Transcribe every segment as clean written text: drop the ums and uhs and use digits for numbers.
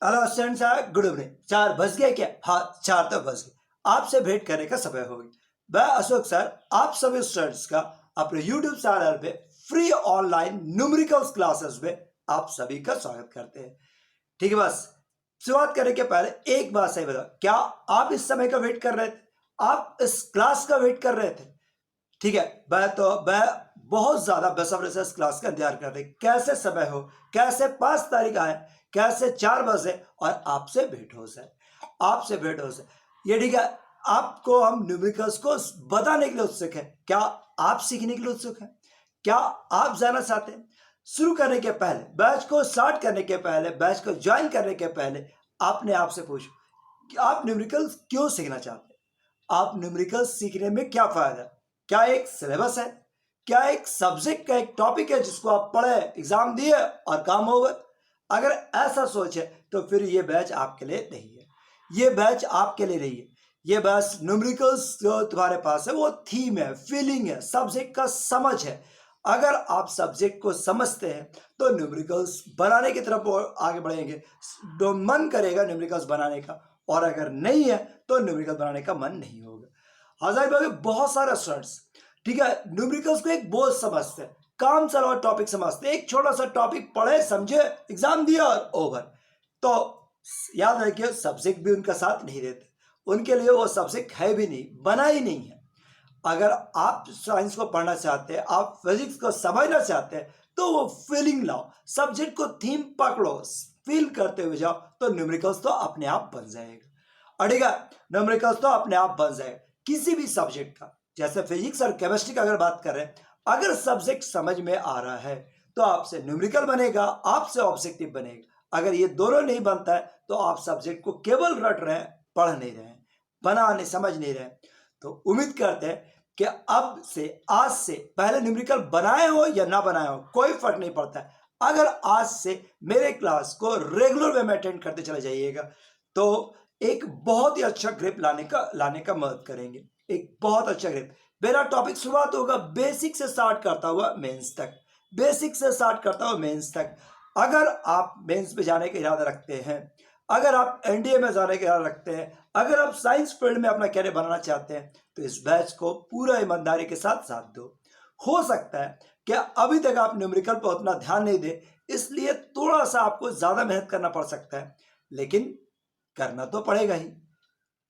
Hello students, good evening. 4 बज गए क्या? हाँ, 4 तो बज गए। आपसे भेंट करने का समय हो गई। मैं अशोक सर आप सभी स्टूडेंट्स का अपने यूट्यूब चैनल पे फ्री ऑनलाइन न्यूमेरिकल्स क्लासेस में आप सभी का स्वागत करते हैं। ठीक है, बस शुरुआत करने के पहले एक बात सही बताओ, क्या आप इस समय का वेट कर रहे थे? आप इस क्लास का वेट कर रहे थे? ठीक है, मैं बहुत ज्यादा बेसब्री से इस क्लास का इंतजार करते, कैसे समय हो, कैसे 5 तारीख आए, कैसे 4 बजे और आपसे भेंट हो सके, आपसे भेंट हो सके। ये ठीक है, आपको हम न्यूमेरिकल्स को बताने के लिए उत्सुक है। क्या आप सीखने के लिए उत्सुक हैं? क्या आप जाना चाहते हैं? शुरू करने के पहले, बैच को स्टार्ट करने के पहले, बैच को ज्वाइन करने के पहले आपने आपसे पूछो कि आप न्यूमेरिकल्स क्यों सीखना चाहते हैं? आप न्यूमेरिकल्स सीखने में क्या फायदा है? क्या एक सिलेबस है? क्या एक सब्जेक्ट का एक टॉपिक है जिसको आप पढ़े, एग्जाम दिए और काम हो गए? अगर ऐसा सोचे तो फिर ये बैच आपके लिए नहीं है। ये बैच आपके लिए नहीं है। ये बैच न्यूमेरिकल्स जो तुम्हारे पास है वो थीम है, फीलिंग है, सब्जेक्ट का समझ है। अगर आप सब्जेक्ट को समझते हैं तो न्यूमेरिकल्स बनाने की तरफ और आगे बढ़ेंगे, तो मन करेगा न्यूमेरिकल्स बनाने का। और अगर नहीं है तो न्यूमेरिकल बनाने का मन नहीं होगा। हजार भाई, बहुत सारे स्टूडेंट्स ठीक है न्यूमेरिकल्स को एक बोझ समझते हैं, काम चलाओ टॉपिक समझते हैं। एक छोटा सा टॉपिक पढ़े, समझे, एग्जाम दिया और ओवर। तो याद रखिए, सब्जेक्ट भी उनका साथ नहीं देते। उनके लिए वो सब्जेक्ट है भी नहीं, बना ही नहीं है। अगर आप साइंस को पढ़ना चाहते हैं, आप फिजिक्स को समझना चाहते हैं, तो वो फीलिंग लाओ, सब्जेक्ट को थीम पकड़ो, फील करते हुए जाओ, तो न्यूमेरिकल्स तो अपने आप बन जाएगा। अड़ेगा, न्यूमेरिकल्स तो अपने आप बन जाएगा किसी भी सब्जेक्ट का। जैसे फिजिक्स और केमिस्ट्री का अगर बात करें, अगर सब्जेक्ट समझ में आ रहा है तो आपसे न्यूमेरिकल बनेगा, आपसे ऑब्जेक्टिव बनेगा। अगर ये दोनों नहीं बनता है तो आप सब्जेक्ट को केवल रट रहे हैं, पढ़ नहीं रहे हैं, बना नहीं, समझ नहीं रहे। तो उम्मीद करते हैं कि अब से, आज से, पहले न्यूमेरिकल बनाए हो या ना बनाए हो कोई फर्क नहीं पड़ता है। अगर आज से मेरे क्लास को रेगुलर वे में अटेंड करते चले जाइएगा तो एक बहुत ही अच्छा ग्रिप लाने का मदद करेंगे। एक बहुत अच्छा ग्रिप। मेरा टॉपिक शुरुआत होगा बेसिक से स्टार्ट करता हुआ मेंस तक, बेसिक से स्टार्ट करता हुआ मेंस तक। अगर आप मेंस पे जाने का इरादा रखते हैं, अगर आप एनडीए में जाने का इरादा रखते हैं, अगर आप साइंस फील्ड में अपना कैरियर बनाना चाहते हैं, तो इस बैच को पूरा ईमानदारी के साथ साथ दो। हो सकता है कि अभी तक आप न्यूमेरिकल पर उतना ध्यान नहीं दे, इसलिए थोड़ा सा आपको ज्यादा मेहनत करना पड़ सकता है, लेकिन करना तो पड़ेगा ही।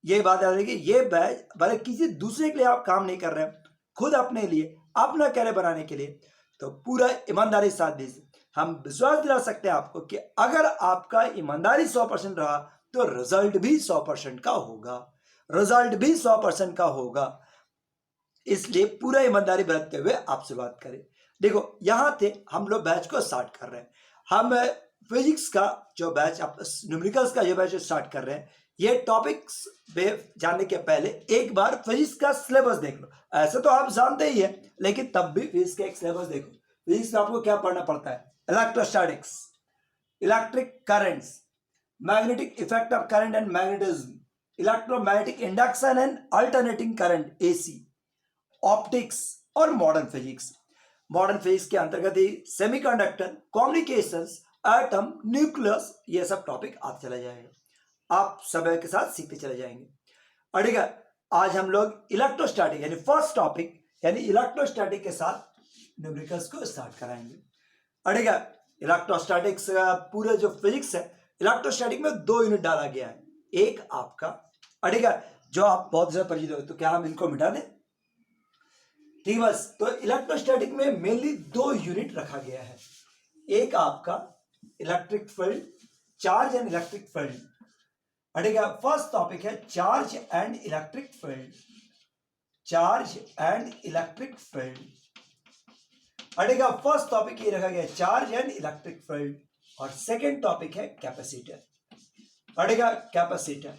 ये बात याद रखिए, ये बैच भले किसी दूसरे के लिए आप काम नहीं कर रहे हैं, खुद अपने लिए, अपना कैरियर बनाने के लिए, तो पूरा ईमानदारी के साथ दीजिए। हम विश्वास दिला सकते हैं आपको कि अगर आपका ईमानदारी 100% रहा तो रिजल्ट भी 100% का होगा, रिजल्ट भी 100% का होगा। इसलिए पूरा ईमानदारी बरतते हुए आप शुरुआत करें। देखो, यहां थे हम लोग बैच को स्टार्ट कर रहे हैं। हम फिजिक्स का जो बैच, आप न्यूमेरिकल्स का जो बैच स्टार्ट कर रहे हैं, ये टॉपिक्स पे जाने के पहले एक बार फिजिक्स का सिलेबस देख लो। ऐसे तो आप जानते ही है, लेकिन तब भी फिजिक्स का एक सिलेबस देखो। फिजिक्स में आपको क्या पढ़ना पड़ता है? Electrostatics, electric currents, magnetic effect of current and magnetism, electromagnetic induction and alternating current AC, optics और मॉडर्न फिजिक्स। मॉडर्न फिजिक्स के अंतर्गत ही सेमीकंडक्टर, कम्युनिकेशंस, एटम, न्यूक्लियस, ये सब टॉपिक आते चला जाएगा। आप समय के साथ सीखते चले जाएंगे। और ठीक है, आज हम लोग इलेक्ट्रोस्टैटिक यानी फर्स्ट टॉपिक यानी इलेक्ट्रोस्टैटिक के साथ न्यूमेरिकल्स को स्टार्ट कराएंगे। और ठीक है, इलेक्ट्रोस्टैटिक्स पूरे जो फिजिक्स है, इलेक्ट्रोस्टैटिक में 2 यूनिट डाला गया है। एक आपका, और ठीक है, जो आप बहुत ज्यादा परिचित हो, तो क्या हम इनको मिटा दें? ठीक, बस। तो इलेक्ट्रोस्टैटिक में मेनली 2 यूनिट रखा गया है। एक आपका electric field, charge and electric field. ठीक है, फर्स्ट टॉपिक है charge and electric field, charge and electric field. ठीक है, फर्स्ट टॉपिक ये रखा गया है, चार्ज एंड इलेक्ट्रिक फील्ड। और सेकेंड टॉपिक है कैपेसिटर। ठीक है, कैपेसिटर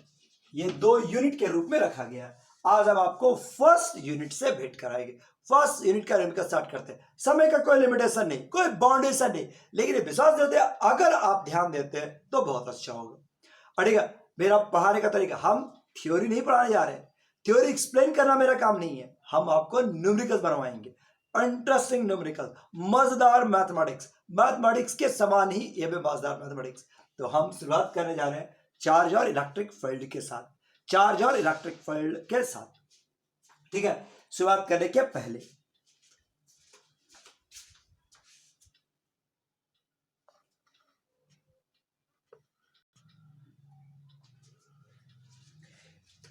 ये 2 यूनिट के रूप में रखा गया है। आज हम आपको फर्स्ट यूनिट से भेंट कराएंगे। फर्स्ट यूनिट का यूनिट का स्टार्ट करते हैं। समय का कोई लिमिटेशन नहीं, कोई बाउंडेशन नहीं, लेकिन विश्वास देते हैं अगर आप ध्यान देते हैं तो बहुत अच्छा होगा। ठीक है, मेरा पढ़ाने का तरीका, हम थ्योरी नहीं पढ़ाने जा रहे हैं, थ्योरी एक्सप्लेन करना मेरा काम नहीं है। हम आपको न्यूमेरिकल्स बनवाएंगे। इंटरेस्टिंग न्यूमेरिकल, मजेदार मैथमेटिक्स के समान ही ये भी मजेदार मैथमेटिक्स। तो हम शुरुआत करने जा रहे हैं चार्ज और इलेक्ट्रिक फील्ड के साथ, चार्ज और इलेक्ट्रिक फील्ड के साथ। ठीक है, शुरुआत करने के पहले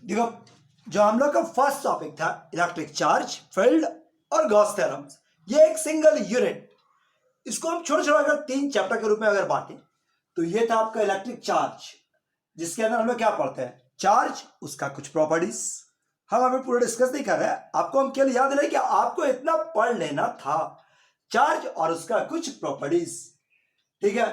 देखो, जो हम लोग का फर्स्ट टॉपिक था इलेक्ट्रिक चार्ज, फील्ड और गॉस थ्योरम्स, ये एक सिंगल यूनिट, इसको हम छोटे छोटे अगर 3 चैप्टर के रूप में अगर बांटे तो ये था आपका इलेक्ट्रिक चार्ज, जिसके अंदर हम लोग क्या पढ़ते हैं, चार्ज, उसका कुछ प्रॉपर्टीज। हम अभी पूरा डिस्कस नहीं कर रहे हैं, आपको हम केवल याद दिलाए कि आपको इतना पढ़ लेना था, चार्ज और उसका कुछ प्रॉपर्टीज। ठीक है,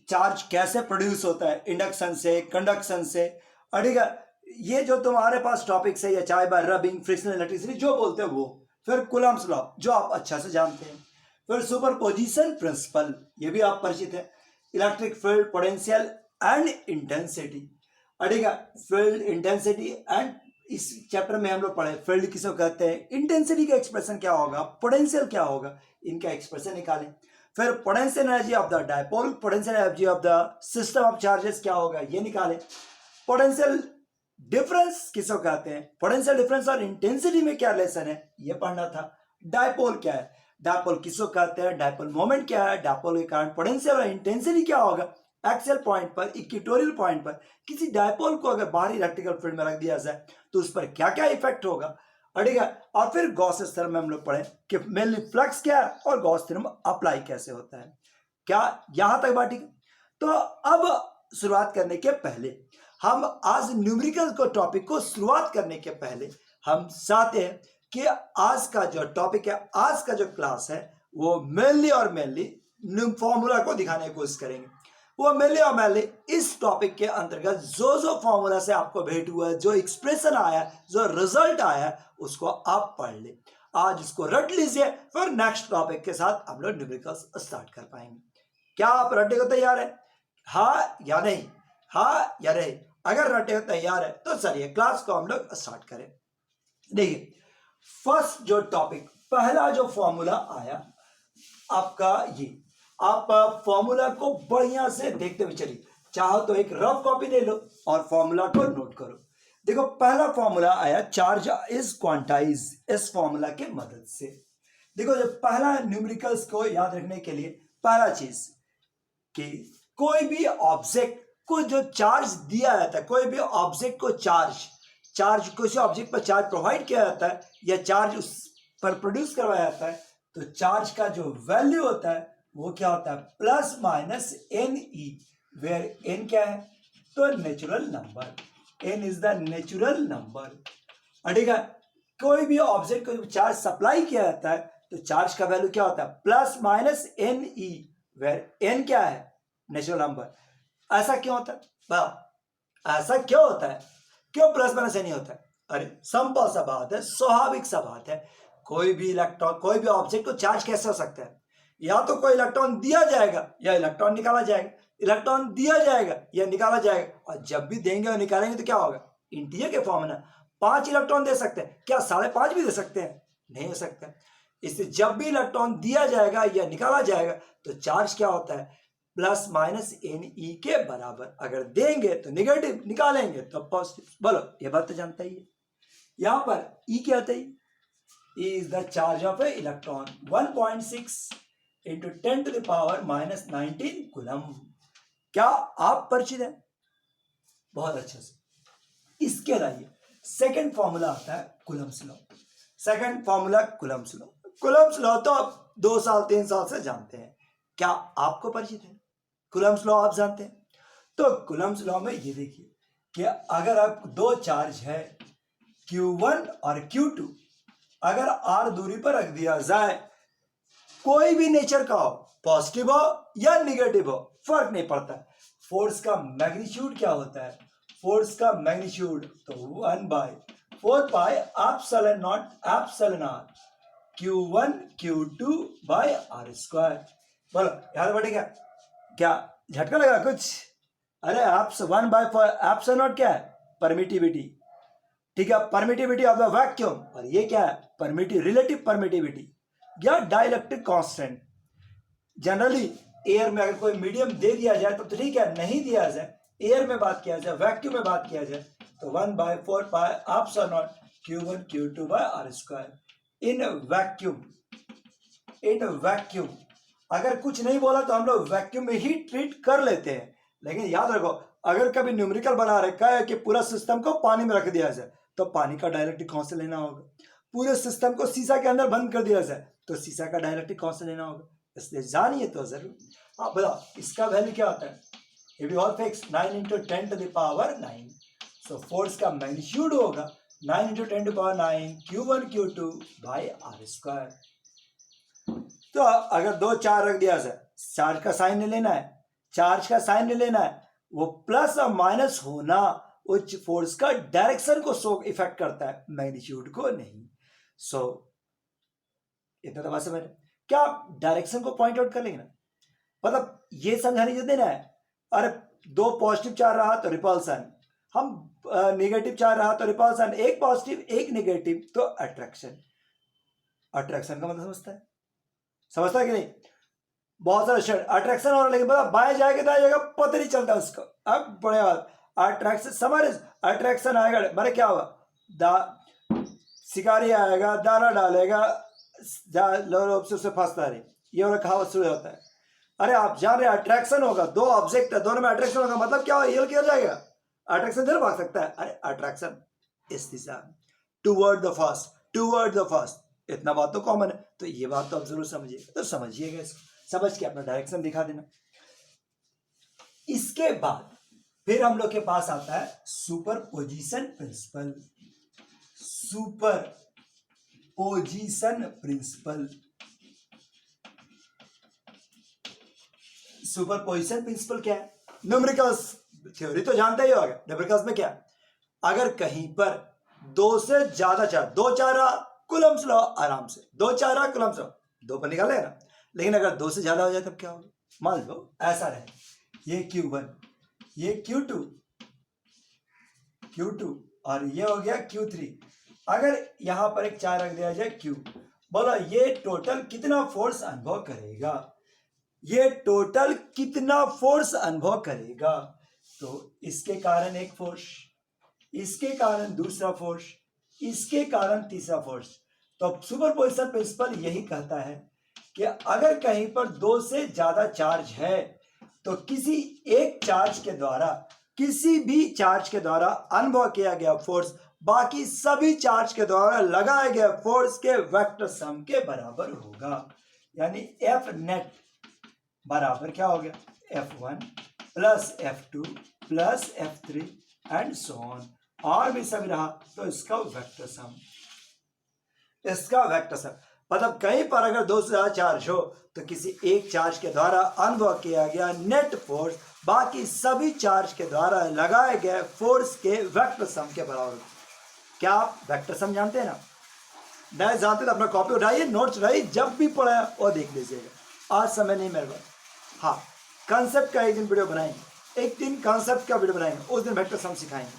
चार्ज कैसे प्रोड्यूस होता है, इंडक्शन से, कंडक्शन से, और ठीक है, ये जो तुम्हारे पास टॉपिक्स है, या चाहे बाय रबिंग, फ्रिक्शनल इलेक्ट्रिसिटी जो बोलते हैं वो, फिर कूलम्ब्स लॉ जो आप अच्छा से जानते हैं, फिर सुपरपोजिशन प्रिंसिपल ये भी आप परिचित है, electric field, potential and intensity. ठीक है, फील्ड, इंटेंसिटी एंड, इस चैप्टर में हम लोग पढ़े फील्ड किसको कहते हैं, इंटेंसिटी का एक्सप्रेशन क्या होगा, पोटेंशियल क्या होगा, इनका एक्सप्रेशन निकालें। फिर potential energy of the dipole, potential energy of the system of charges क्या होगा ये निकालें। पोटेंशियल डिफरेंस किसको कहते हैं, पोटेंशियल डिफरेंस और इंटेंसिटी में क्या रिलेशन है ये पढ़ना था। डायपोल क्या है, डायपोल किसको कहते हैं, डायपोल मोमेंट क्या है, डायपोल के कारण पोटेंशियल और इंटेंसिटी क्या होगा, एक्सियल पॉइंट पर, इक्वेटोरियल पॉइंट पर किसी डायपोल को अगर बाहरी इलेक्ट्रिकल फील्ड में रख दिया जाए तो उस पर क्या क्या इफेक्ट होगा। ठीक है, और फिर गॉस थ्योरम में हम लोग पढ़े कि मेनली फ्लक्स क्या है और गॉस थ्योरम अप्लाई कैसे होता है। क्या यहां तक बात ठीक है? तो अब शुरुआत करने के पहले हम आज न्यूमेरिकल को टॉपिक को शुरुआत करने के पहले हम चाहते हैं कि आज का जो टॉपिक है, आज का जो क्लास है, वो मेनली और मेनली फॉर्मूला को दिखाने की कोशिश करेंगे। वो मेनली और मेनली इस टॉपिक के अंतर्गत जो जो फॉर्मूला से आपको भेंट हुआ है, जो एक्सप्रेशन आया, जो रिजल्ट आया, उसको आप पढ़ ले, आज इसको रट लीजिए, फिर नेक्स्ट टॉपिक के साथ हम लोग न्यूमेरिकल्स स्टार्ट कर पाएंगे। क्या आप रटने को तैयार है, हाँ या नहीं, हाँ या नहीं? अगर रटे को तैयार है तो चलिए क्लास को हम लोग स्टार्ट करें। देखिए, फर्स्ट जो टॉपिक, पहला जो फॉर्मूला आया आपका, ये आप फॉर्मूला को बढ़िया से देखते हुए चलिए, चाहो तो एक रफ कॉपी ले लो और फॉर्मूला को नोट करो। देखो, पहला फॉर्मूला आया, चार्ज इज क्वांटाइज, इस फॉर्मूला के मदद से। देखो, जो पहला न्यूमेरिकल्स को याद रखने के लिए पहला चीज कि कोई भी ऑब्जेक्ट को जो चार्ज दिया जाता है, कोई भी ऑब्जेक्ट को चार्ज किसी ऑब्जेक्ट पर चार्ज प्रोवाइड किया जाता है या चार्ज उस पर प्रोड्यूस करवाया जाता है, तो चार्ज का जो वैल्यू होता है वो क्या होता है, plus minus n e, where n क्या है, तो natural number, n is the natural number. ठीक है, कोई भी ऑब्जेक्ट को चार्ज सप्लाई किया जाता है तो चार्ज का वैल्यू क्या होता है, plus minus n e, where n क्या है, नेचुरल नंबर। ऐसा क्यों होता है, ऐसा क्यों होता है, क्यों प्लस माइनस नहीं होता है? अरे सिंपल सा बात है, स्वाभाविक सा बात है, कोई भी इलेक्ट्रॉन, कोई भी ऑब्जेक्ट को चार्ज कैसे हो सकता है, या तो कोई इलेक्ट्रॉन दिया जाएगा या इलेक्ट्रॉन निकाला जाएगा, इलेक्ट्रॉन दिया जाएगा या निकाला जाएगा, और जब भी देंगे और निकालेंगे तो क्या होगा, इंटीजर के फॉर्म में 5 इलेक्ट्रॉन दे सकते हैं, क्या 5.5 भी दे सकते हैं, नहीं हो सकता। इसलिए जब भी इलेक्ट्रॉन दिया जाएगा या निकाला जाएगा तो चार्ज क्या होता है, प्लस माइनस एन ई के बराबर। अगर देंगे तो निगेटिव, निकालेंगे तो पॉजिटिव। बोलो, ये बात तो जानता ही है। यहां पर ई क्या होता है, e is the charge of a electron, 1.6 into 10 to the power minus 19 coulomb. क्या आप परिचित है? बहुत अच्छे से। इसके अलावा सेकेंड फॉर्मूला आता है Coulomb's law. Second formula Coulomb's law. Coulomb's law तो आप 2 साल 3 साल से जानते हैं। क्या आपको परिचित है? कूलम्स लॉ आप जानते हैं? तो कूलम्स लॉ में ये देखिए कि अगर आप 2 चार्ज है Q1 और Q2, अगर R दूरी पर रख दिया जाए, कोई भी नेचर का हो, पॉजिटिव हो या निगेटिव हो, फर्क नहीं पड़ता। फोर्स का मैग्नीट्यूड क्या होता है, फोर्स का मैग्नीट्यूड तो 1/4 pi epsilon naught epsilon R Q1 Q2 by R square. बोलो याद बढ़ेगा क्या? झटका लगा कुछ? अरे एप्स 1/4 एप्सिलॉन नॉट क्या है, परमिटिविटी। ठीक है, परमिटिविटी ऑफ द वैक्यूम, और ये क्या है, रिलेटिव परमिटिविटी। या डाइलेक्ट्रिक कांस्टेंट। जनरली एयर में अगर कोई मीडियम दे दिया जाए तो ठीक है, नहीं दिया जाए, एयर में बात किया जाए, वैक्यूम में बात किया जाए तो 1/4 pi epsilon naught Q1 Q2 by R square. In vacuum अगर कुछ नहीं बोला तो हम लोग वैक्यूम में ही ट्रीट कर लेते हैं, लेकिन याद रखो अगर कभी न्यूमेरिकल बना रखा है कि पूरा सिस्टम को पानी में रख दिया जाए तो पानी का डाइलेक्ट्रिक कांस्टेंट लेना होगा, पूरे सिस्टम को शीशा के अंदर बंद कर दिया जाए तो शीशा का डाइलेक्ट्रिक कांस्टेंट लेना होगा, इसलिए जानिए तो जरूर। हाँ बताओ इसका वैल्यू क्या होता है, ये भी और फिक्स 9 × 10⁹ सो फोर्स का मैग्नीट्यूड होगा 9 × 10⁹ Q1 Q2 by R square. तो अगर 2 4 रख दिया जाए, चार्ज का साइन नहीं लेना है, चार्ज का साइन नहीं लेना है, वो प्लस और माइनस होना उस फोर्स का डायरेक्शन को सो इफेक्ट करता है, मैग्नीट्यूड को नहीं। सो इतना तो बात समझ रहे, क्या आप डायरेक्शन को पॉइंट आउट कर लेंगे ना, मतलब ये समझाने जो देना है, अरे 2 पॉजिटिव चार्ज रहा तो रिपल्सन, हम नेगेटिव चार्ज रहा तो रिपल्सन, एक पॉजिटिव एक नेगेटिव तो अट्रैक्शन। अट्रैक्शन का मतलब समझता है कि नहीं, बहुत सारे शर्ट अट्रैक्शन हो रहा है लेकिन पता बाएं जाएगा दाएं जाएगा पता नहीं चलता उसको। अब बड़े बात अट्रैक्शन समझ, अट्रैक्शन आएगा मारे क्या होगा, शिकारी आएगा दाना डालेगा लोग से फंसता रही, ये वाला कहावत शुरू होता है। अरे आप जान रहे अट्रैक्शन होगा, 2 ऑब्जेक्ट है दोनों में अट्रैक्शन होगा, मतलब क्या ये किया जाएगा, अट्रैक्शन इधर भाग सकता है, अरे अट्रैक्शन इस दिशा टूवर्ड द फर्स्ट, इतना बात तो कॉमन है, तो ये बात तो आप जरूर समझिएगा, तो समझिएगा इसको, समझ के अपना डायरेक्शन दिखा देना। इसके बाद फिर हम लोग के पास आता है सुपरपोजिशन प्रिंसिपल। सुपरपोजिशन प्रिंसिपल क्या है, न्यूमेरिकल्स थ्योरी तो जानते ही होगा। न्यूमेरिकल्स में क्या, अगर कहीं पर 2 से ज्यादा चार्ज, 2 4 कूलम्ब्स लॉ, आराम से 2 4 कूलम्ब्स लॉ 2 पर निकालेगा ना, लेकिन अगर 2 से ज्यादा हो जाए तब क्या होगा, मान लो ऐसा रहे ये Q1 ये Q2 और ये हो गया Q3, अगर यहां पर एक 4 रख दिया जाए Q, बोलो ये टोटल कितना फोर्स अनुभव करेगा, ये टोटल कितना फोर्स अनुभव करेगा, तो इसके कारण एक फोर्स, इसके कारण दूसरा फोर्स, इसके कारण तीसरा फोर्स। तो सुपरपोजिशन प्रिंसिपल यही कहता है कि अगर कहीं पर 2 से ज्यादा चार्ज है तो किसी एक चार्ज के द्वारा, किसी भी चार्ज के द्वारा अनुभव किया गया फोर्स बाकी सभी चार्ज के द्वारा लगाए गए फोर्स के वेक्टर सम के बराबर होगा, यानी F नेट बराबर क्या हो गया, F1 plus F2 plus F3 and so on, और भी सभी रहा तो इसका वेक्टर सम, मतलब कहीं पर अगर 2 से ज्यादा चार्ज हो तो किसी एक चार्ज के द्वारा अनुभव किया गया नेट फोर्स बाकी सभी चार्ज के द्वारा लगाए गए फोर्स के वेक्टर सम के बराबर। क्या आप वेक्टर सम जानते हैं ना, नहीं जानते तो अपना कॉपी उठाइए, नोट्स उठाइए, जब भी पढ़ा वो देख लीजिएगा, आज समय नहीं मेरे पास। हाँ कंसेप्ट का एक दिन वीडियो बनाएंगे, एक दिन कंसेप्ट का वीडियो बनाएंगे, उस दिन वेक्टर सम सिखाएंगे,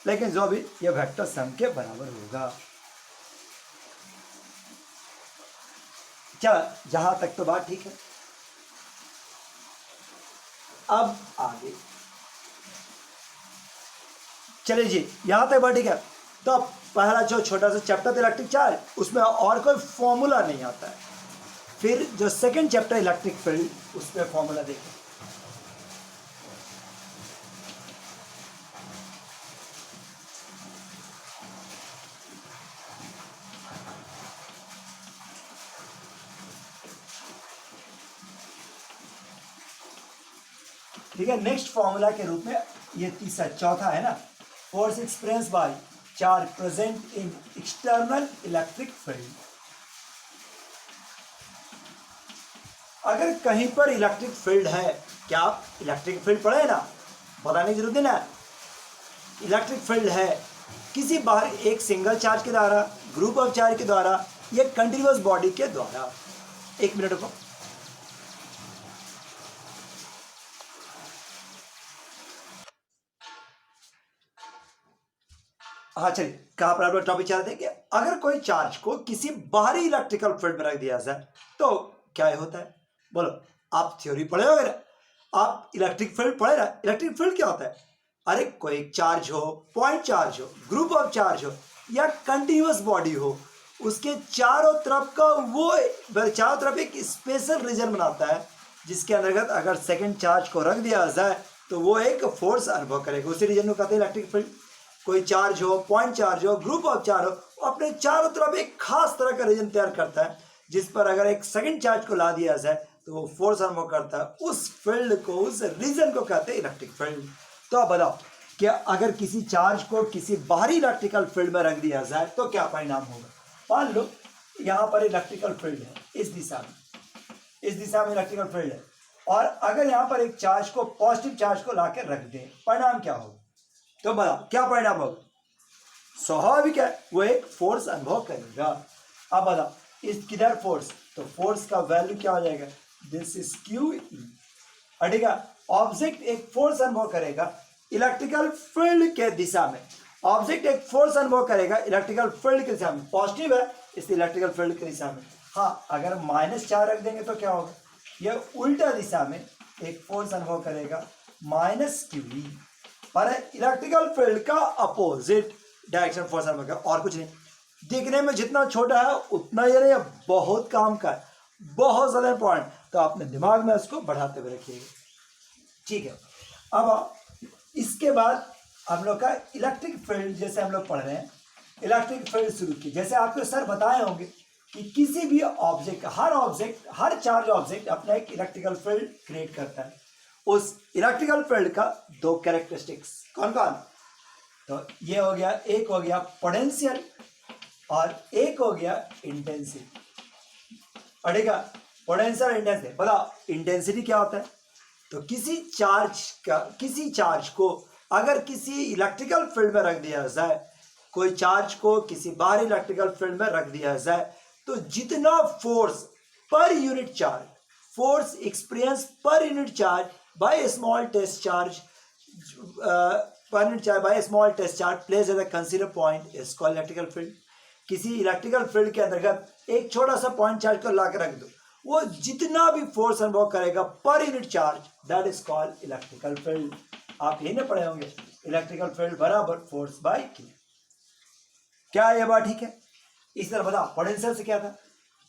लेकिन जो भी ये वेक्टर सम के बराबर होगा। चल जहां तक तो बात ठीक है, अब आगे चलिए जी, यहां तक बात ठीक है। तो अब पहला जो छोटा सा चैप्टर था इलेक्ट्रिक चार्ज, उसमें और कोई फॉर्मूला नहीं आता है, फिर जो सेकंड चैप्टर इलेक्ट्रिक फील्ड उसमें फॉर्मूला देखें। ठीक है, नेक्स्ट फॉर्मूला के रूप में ये तीसरा चौथा है ना, force experience by charge present in external electric field. अगर कहीं पर इलेक्ट्रिक फील्ड है, क्या आप इलेक्ट्रिक फील्ड पढ़े ना, बताने की जरूरत है ना, इलेक्ट्रिक फील्ड है किसी बाहर एक सिंगल चार्ज के द्वारा, ग्रुप ऑफ चार्ज के द्वारा या कंटिन्यूअस बॉडी के द्वारा। एक मिनट को हाँ चलिए, कहाँ पर आप लोग टॉपिक चाहते हैं क्या, अगर कोई चार्ज को किसी बाहरी इलेक्ट्रिकल फील्ड में रख दिया जाए तो क्या होता है? बोलो, आप थ्योरी पढ़े हो ना, आप इलेक्ट्रिक फील्ड पढ़े ना। इलेक्ट्रिक फील्ड क्या होता है? अरे कोई चार्ज हो, पॉइंट चार्ज हो, ग्रुप ऑफ चार्ज हो या कंटिन्यूअस बॉडी हो, उसके चारों तरफ का वो चारों तरफ एक स्पेशल रीजन बनाता है जिसके अंतर्गत अगर सेकंड चार्ज को रख दिया जाए तो वो एक फोर्स अनुभव करेगा। उसी रीजन को कहते हैं इलेक्ट्रिक फील्ड। कोई चार्ज हो, पॉइंट चार्ज हो, ग्रुप ऑफ चार्ज हो, अपने चारों तरफ एक खास तरह का रीजन तैयार करता है जिस पर अगर एक सेकंड चार्ज को ला दिया जाए तो वो फोर्स अनुभव करता है। उस फील्ड को, उस रीजन को कहते हैं इलेक्ट्रिक फील्ड। तो आप बताओ कि अगर किसी चार्ज को किसी बाहरी इलेक्ट्रिकल फील्ड में रख दिया जाए तो क्या परिणाम होगा? मान लो यहाँ पर इलेक्ट्रिकल फील्ड है, इस दिशा में इलेक्ट्रिकल फील्ड है, और अगर यहाँ पर एक चार्ज को, पॉजिटिव चार्ज को लाकर रख दें, परिणाम क्या होगा? तो बताओ क्या परिणाम होगा? स्वाभाविक है, वो एक फोर्स अनुभव करेगा। अब बताओ इस किधर फोर्स, तो फोर्स का वैल्यू क्या हो जाएगा? This is Q E. ठीक है, ऑब्जेक्ट एक फोर्स अनुभव करेगा इलेक्ट्रिकल फील्ड के दिशा में। ऑब्जेक्ट एक फोर्स अनुभव करेगा इलेक्ट्रिकल फील्ड की दिशा में, पॉजिटिव है इस इलेक्ट्रिकल फील्ड की दिशा में। हाँ, अगर माइनस चार्ज रख देंगे तो क्या होगा? यह उल्टा दिशा में एक फोर्स अनुभव करेगा माइनस क्यू ई, पर इलेक्ट्रिकल फील्ड का अपोजिट डायरेक्शन फोर्स अनुभव करेगा, और कुछ नहीं। दिखने में जितना छोटा है उतना ही नहीं, बहुत काम का है, बहुत ज्यादा इंपॉर्टेंट, तो आपने दिमाग में उसको बढ़ाते हुए रखिएगा। ठीक है, अब इसके बाद हम लोग का इलेक्ट्रिक फील्ड, जैसे हम लोग पढ़ रहे हैं इलेक्ट्रिक फील्ड शुरू की, जैसे आपके सर बताए होंगे कि किसी भी ऑब्जेक्ट, हर चार्ज ऑब्जेक्ट अपना एक इलेक्ट्रिकल फील्ड क्रिएट करता है। उस इलेक्ट्रिकल फील्ड का दो कैरेक्टरिस्टिक्स कौन कौन? तो ये हो गया, एक हो गया पोटेंशियल और एक हो गया इंटेंसिटी। पढ़ेगा पोटेंशियल, इंटेंसिटी। बताओ इंटेंसिटी क्या होता है? तो किसी चार्ज को अगर किसी इलेक्ट्रिकल फील्ड में रख दिया जाए, कोई चार्ज को किसी बाहरी इलेक्ट्रिकल फील्ड में रख दिया जाए, तो जितना force per unit charge, force experience per unit charge by small test charge, place at the consider point is called electrical field. किसी इलेक्ट्रिकल फील्ड के अंतर्गत एक छोटा सा पॉइंट चार्ज को लाकर रख दो, वो जितना भी फोर्स अनुभव करेगा पर unit charge, that is called electrical field. आप यही ना पढ़े होंगे, इलेक्ट्रिकल फील्ड बराबर फोर्स बाय क्यू। क्या ये बात ठीक है? इस तरह बताओ पोटेंशियल से क्या था?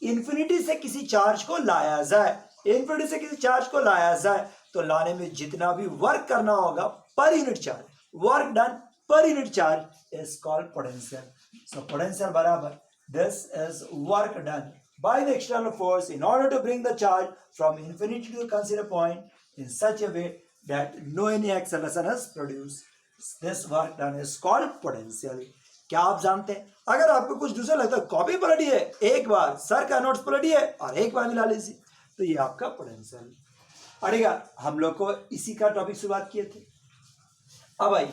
इन्फिनिटी से किसी चार्ज को लाया जाए, इन्फिनिटी से किसी चार्ज को लाया जाए तो लाने में जितना भी वर्क करना होगा per unit charge, work done per unit charge is called potential. So potential बराबर this is work done by the external force in order to bring the charge from infinity to the consider point in such a way that no any acceleration is produced. This work done is called potential. क्या आप जानते हैं? अगर आपको कुछ दूसरा लगता है, कॉपी पलटिए, एक बार सर का नोट्स पलटिए और एक बार मिला लीजिए, तो ये आपका पोटेंशियल। अड़ेगा हम लोग को इसी का टॉपिक शुरुआत किए थे। अब आई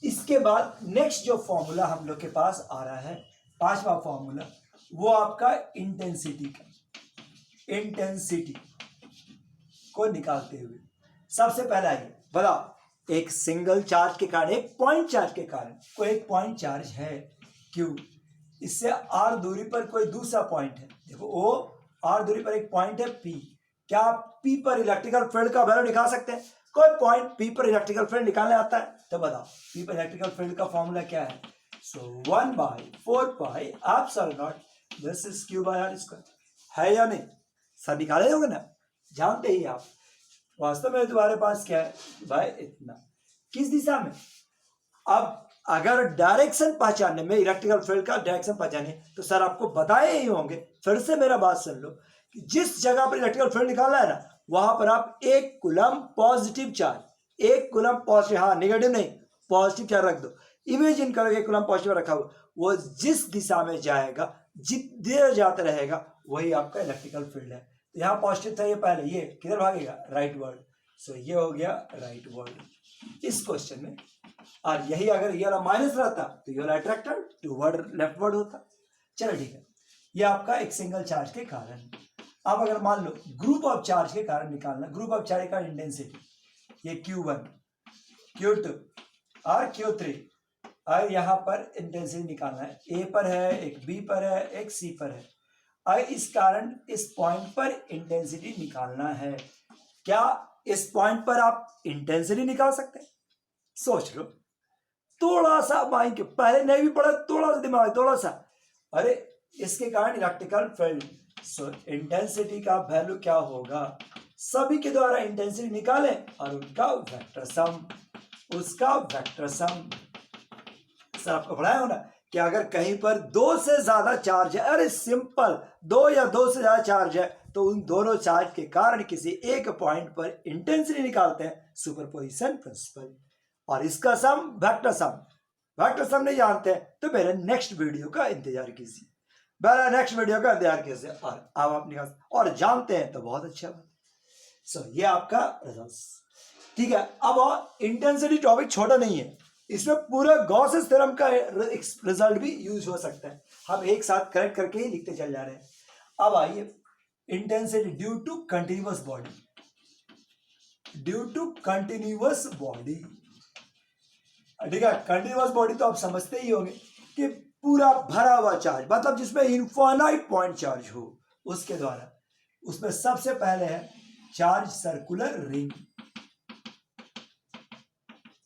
इसके बाद नेक्स्ट जो फॉर्मूला हम लोग के पास आ रहा है, पांचवा फॉर्मूला, वो आपका इंटेंसिटी को निकालते हुए सबसे पहला ये बताओ, एक सिंगल चार्ज के कारण, एक पॉइंट चार्ज के कारण, कोई एक पॉइंट चार्ज है Q, इससे r दूरी पर कोई दूसरा पॉइंट है, देखो O, r दूरी पर एक पॉइंट है P। क्या आप P पर इलेक्ट्रिकल फील्ड का वैल्यू निकाल सकते हैं? कोई पॉइंट P पर इलेक्ट्रिकल फील्ड निकालने आता है? तो बताओ P पर इलेक्ट्रिकल फील्ड का फॉर्मूला क्या है? So 1/4 pi epsilon naught this is Q by r square. है या नहीं? सर निकाले होंगे ना, जानते ही आप। वास्तव में तुम्हारे पास क्या है भाई? इतना। किस दिशा में? अब अगर डायरेक्शन पहचानने में, इलेक्ट्रिकल फील्ड का डायरेक्शन पहचाने, तो सर आपको बताए ही होंगे, फिर से मेरा बात सुन लो, कि जिस जगह पर इलेक्ट्रिकल फील्ड निकालना है ना, वहां पर आप 1 coulomb positive charge, 1 coulomb positive, हाँ निगेटिव नहीं, पॉजिटिव चार्ज रख दो। इमेजिन करो 1 कूलम पॉजिटिव रखा हुआ, वो जिस दिशा में जाएगा, जितने जाता रहेगा, वही आपका इलेक्ट्रिकल फील्ड है। तो यहाँ पॉजिटिव था, ये पहले, ये किधर भागेगा? Right word. सो ये हो गया राइट वर्ड इस क्वेश्चन में। और यही अगर ये वाला माइनस रहता तो ये वाला अट्रैक्टर टूवर्ड लेफ्ट वर्ड होता। चलो ठीक है, ये आपका एक सिंगल चार्ज के कारण। अब अगर मान लो ग्रुप ऑफ चार्ज के कारण निकालना, ग्रुप ऑफ चार्ज का इंटेंसिटी, ये Q1, Q2 और Q3 अगर यहाँ पर इंटेंसिटी निकालना है, ए पर है, एक बी पर है, एक सी पर है, अगर इस कारण इस पॉइंट पर इंटेंसिटी निकालना है, क्या इस पॉइंट पर आप इंटेंसिटी निकाल सकते हैं? सोच लो, थोड़ा सा माइंड, पहले नहीं भी पढ़ा, थोड़ा सा दिमाग, थोड़ा सा, अरे इसके कारण इलेक्ट्रिकल फील्ड, सो इंटेंसिटी का वैल्यू क्या होगा, सभी के द्वारा इंटेंसिटी निकालें और उनका वेक्टर सम, उसका वेक्टर सम। सर आपको पढ़ाया हो ना कि अगर कहीं पर दो से ज्यादा चार्ज है, अरे सिंपल, दो या दो से ज्यादा चार्ज है, तो उन दोनों चार्ज के कारण किसी एक पॉइंट पर इंटेंसिटी निकालते हैं, सुपरपोजिशन प्रिंसिपल, और इसका सम वेक्टर सम। वेक्टर सम नहीं जानते हैं तो मेरे नेक्स्ट वीडियो का इंतजार कीजिए, मेरा नेक्स्ट वीडियो का इंतजार कीजिए, और अब आप निकाल और जानते हैं तो बहुत अच्छा बात। सो ये आपका रिजल्ट, ठीक है। अब इंटेंसिटी टॉपिक छोटा नहीं है, इसमें पूरा गॉसेस थ्योरम का रिजल्ट भी यूज हो सकता है, हम एक साथ करेक्ट करके ही लिखते चल जा रहे हैं। अब आइए, intensity due to continuous body, due to continuous body, ठीक है। कंटिन्यूअस बॉडी तो आप समझते ही होंगे कि पूरा भरा हुआ चार्ज, मतलब जिसमें इनफाइनाइट पॉइंट चार्ज हो, उसके द्वारा, उसमें सबसे पहले है चार्ज सर्कुलर रिंग।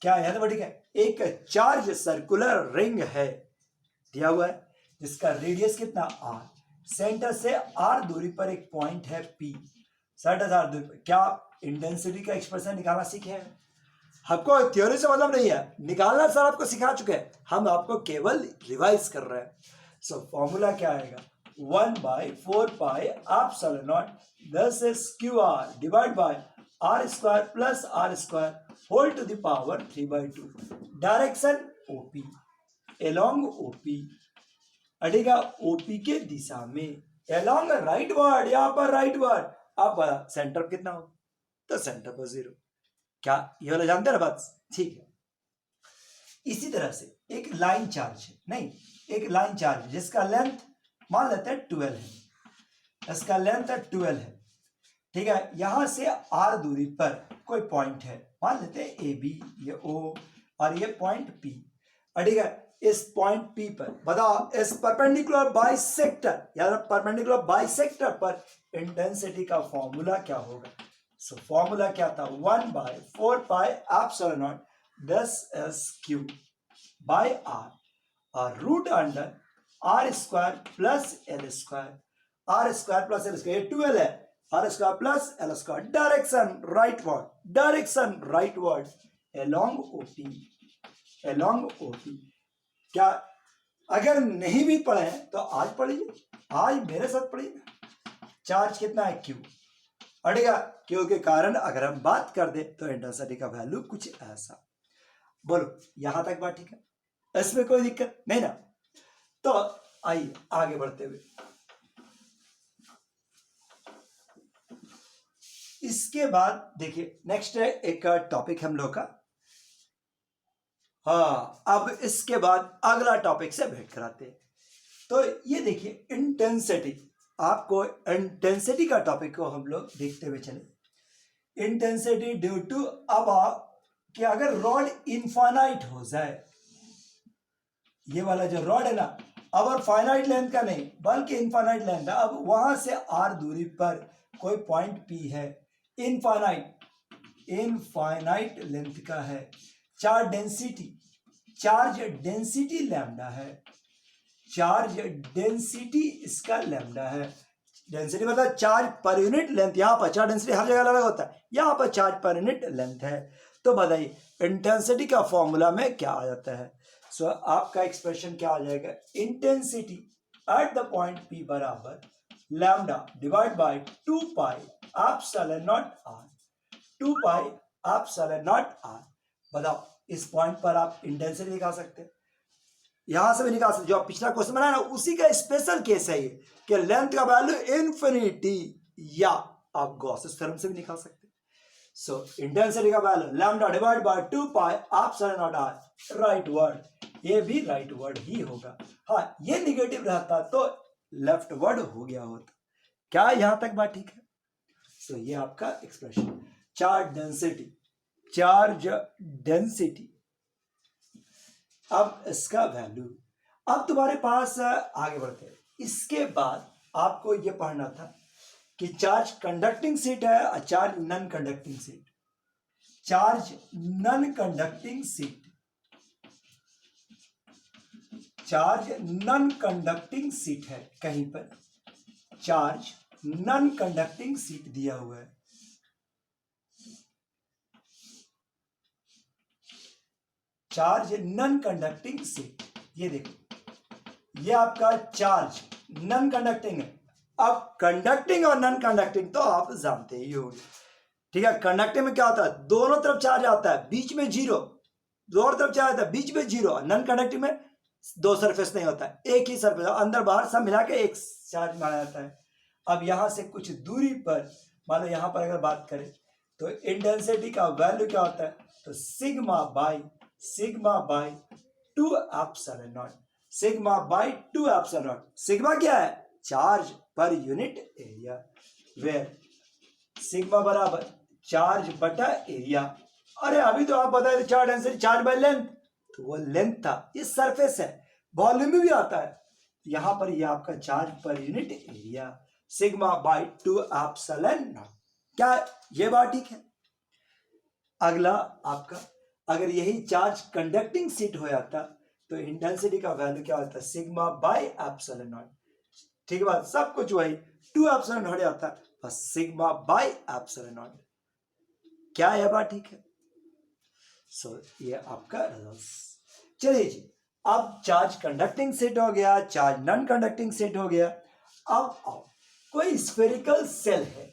क्या है तो ठीक है, एक चार्ज सर्कुलर रिंग है दिया हुआ है, जिसका रेडियस कितना r, सेंटर से r दूरी पर एक पॉइंट है p, 60,000 दूरी पर। क्या इंटेंसिटी का एक्सप्रेशन निकालना सीखे हैं? आपको थ्योरी से मतलब नहीं है, निकालना सर आपको सिखा चुके हैं, हम आपको केवल रिवाइज कर रहे हैं। सो फॉर्मूला क्या आएगा, 1/4πε0 10s² divide by r square plus r square whole to the power 3/2। Direction OP, along OP, अड़ेगा ओपी के दिशा में, एलोंग राइट वर्ड, यहां पर राइट वर्ड। अब सेंटर कितना हो, तो सेंटर पर 0। क्या ये वाला जानते हैं ना बात, ठीक है। इसी तरह से एक लाइन चार्ज है, नहीं, एक लाइन चार्ज जिसका लेंथ मान लेते हैं 12 है, इसका लेंथ 12 है, ठीक है। यहां से r दूरी पर कोई पॉइंट है, मान लेते हैं ए बी, ये ओ और ये पॉइंट पी, ठीक है। इस पॉइंट पी पर बताओ, इस परपेंडिकुलर बाइसेक्टर या परपेंडिकुलर बाइसेक्टर पर इंटेंसिटी का फॉर्मूला क्या होगा? सो फॉर्मूला क्या था, 1/4πε0 10s³ बाय r, और root under r square plus L square, r square plus L square, ये 12 है, r square plus L square, direction rightward, direction rightward, along OP, along OP. क्या अगर नहीं भी पढ़े हैं तो आज पढ़िए, आज मेरे साथ पढ़िए। चार्ज कितना है, क्यू, अड़ेगा क्यू के कारण अगर हम बात कर दे तो इंटेंसिटी का वैल्यू कुछ ऐसा। बोलो यहां तक बात ठीक है, इसमें कोई दिक्कत नहीं ना? तो आइए आगे बढ़ते हुए, इसके बाद देखिए नेक्स्ट है एक टॉपिक हम लोग का, हाँ अब इसके बाद अगला टॉपिक से भेंट कराते हैं। तो ये देखिए इंटेंसिटी, आपको इंटेंसिटी का टॉपिक को हम लोग देखते हुए चले। इंटेंसिटी ड्यू टू, अब कि अगर रॉड इनफाइनाइट हो जाए, ये वाला जो रॉड है ना, अब फाइनाइट लेंथ का नहीं बल्कि इनफाइनाइट लेंथ है, अब वहां से r दूरी पर कोई पॉइंट p है, इनफाइनाइट लेंथ का है, चार्ज डेंसिटी लैम्डा है, चार्ज डेंसिटी इसका लैम्डा है। डेंसिटी मतलब चार्ज पर यूनिट लेंथ, यहां पर चार्ज डेंसिटी हर जगह अलग होता है, यहां पर चार्ज पर यूनिट लेंथ है। तो बताइए इंटेंसिटी का फॉर्मूला में क्या आ जाता है? सो आपका एक्सप्रेशन क्या आ जाएगा, intensity at the point P बराबर lambda divide by 2πε0 r, 2πε0 r। बताओ इस पॉइंट पर आप इंटेंसिटी निकाल सकते हैं, यहां से भी निकाल सकते, जो आप पिछला क्वेश्चन बनाया ना उसी का स्पेशल केस है ये, कि लेंथ का वैल्यू इन्फिनिटी, या आप गॉसेस थ्योरम से भी निकाल सकते हैं। सो इंटेंसिटी का value lambda divide by 2πε0 r, right word, ये भी राइट वर्ड ही होगा। हाँ ये निगेटिव रहता तो लेफ्ट वर्ड हो गया होता। क्या यहां तक बात ठीक है? सो ये आपका एक्सप्रेशन, चार्ज डेंसिटी अब इसका वैल्यू, अब तुम्हारे पास आगे बढ़ते हैं। इसके बाद आपको ये पढ़ना था कि चार्ज कंडक्टिंग सीट है और charge non conducting seat. Charge non conducting seat, charge non conducting seat है, कहीं पर चार्ज नॉन कंडक्टिंग सीट दिया हुआ है। चार्ज नॉन कंडक्टिंग सीट, ये देखो, ये आपका चार्ज नॉन कंडक्टिंग है। अब कंडक्टिंग और नॉन कंडक्टिंग तो आप जानते ही होंगे, ठीक है। कंडक्टिंग में क्या होता है, दोनों तरफ चार्ज आता है, बीच में जीरो, दोनों तरफ चार्ज आता है, बीच में जीरो। नॉन कंडक्टिंग में दो सरफेस नहीं होता है, एक ही सरफेस, अंदर बाहर सब मिला के एक चार्ज माना जाता है। अब यहां से कुछ दूरी पर, मान लो यहां पर अगर बात करें तो इंटेंसिटी का वैल्यू क्या होता है, तो sigma by 2 epsilon naught, sigma by 2 epsilon naught. Sigma क्या है, charge per unit area, where sigma बराबर चार्ज बटा एरिया। अरे अभी तो आप बताए थे charge density charge by length, तो वो लेंथ था, ये सरफेस है, वॉल्यूम में भी आता है। यहां पर ये आपका charge per unit area, sigma by 2 epsilon not. क्या ये बात ठीक है। अगला आपका, अगर यही चार्ज कंडक्टिंग सीट हो जाता तो इंटेंसिटी का वैल्यू क्या होता है, सिग्मा बाई एप्सिलॉन नॉट। ठीक है बात, सब कुछ वही 2 एप्सिलॉन हो जाता है, बस सिग्मा बाई एप्सिलॉन नॉट। क्या यह बात ठीक है। सो ये आपका रिजल्ट। चलिए जी, अब चार्ज कंडक्टिंग सेट हो गया, चार्ज नॉन कंडक्टिंग सेट हो गया। अब आओ, कोई स्फेरिकल सेल है,